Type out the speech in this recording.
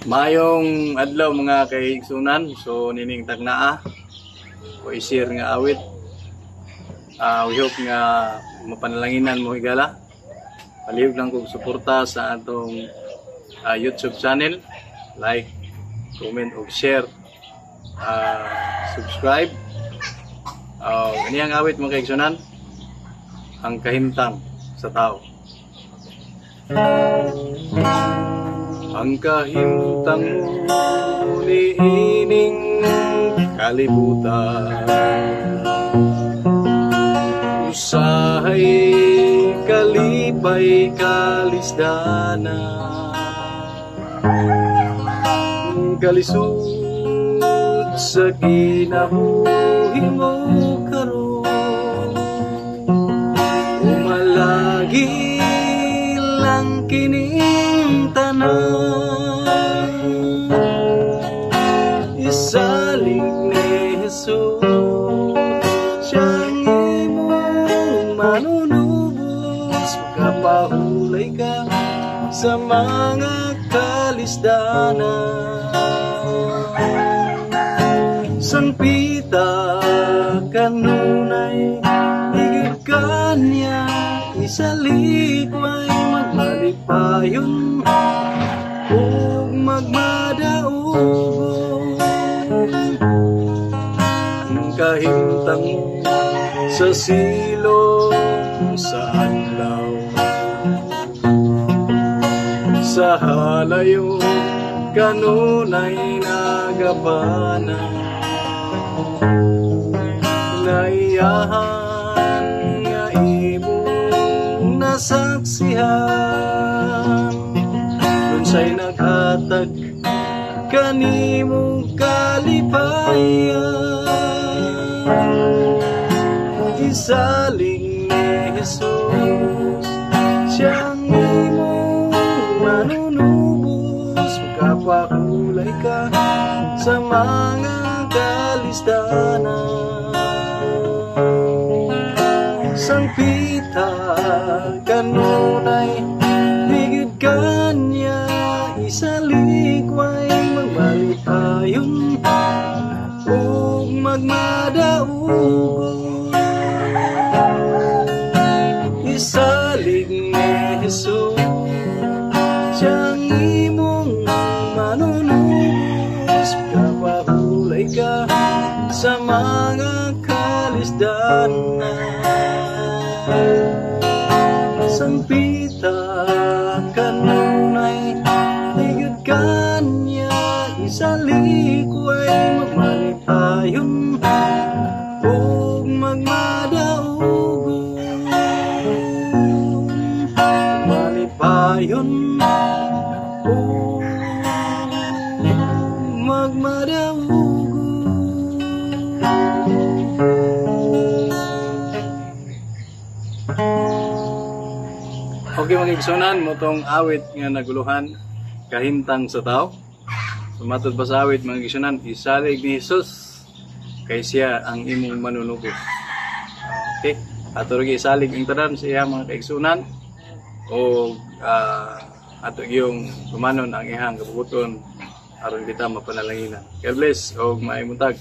Mayong adlaw mga kaigsunan, so nining tagnaa o i-share nga awit. We hope nga mapanalanginan mo higala. Palihog lang kong suporta sa atong YouTube channel. Like, comment o share, subscribe. Ini ang awit mga kaigsunan, ang kahimtang sa tao. Ang kahimtang mo niining kalibutan, usahay kalipay kalisdana, kalisud sa kinabuhi mo karon, umalagi lang kining tanan, isalig ni Jesus siyang imong manunubos, magkapahulay ka sa mga kalisdanan. Sangpita kanunay higit kanya, isalikway magmalipayon o magmadaugong. Ang kahimtang sa silong sa adlaw, sa halayo kanunay nagabana, naiyahan nga imong nasaksihan, unsay naghatag kanimong kalipayan. Isaling ni Jesus siyang imong manunubos, magkapahulay ka sa mga kalisdanan. Sangpita kanunay higit kanya, isalikway magmalipayon o magmadaugong. Isalig ni Jesus siyang imong manunubos, kapahulay ka sa mga kalisdanan. Sangpita kanunay higit kanya, isalikway magmalipayon o magmadaugong. Malipayon o magmadaugong. Okay mga igsunan, motong awit nga naguluhan, kahimtang sa tao. Sumatod pa sa awit mga igsunan, isalig ni Jesus kay siya ang imong manunubos. Okay, ato rin isalig ang tanan sa iya mga kaigsunan, o ato yung kumanon ang ihang kabubuton aron kita mapanalanginan. God bless o maayong buntag.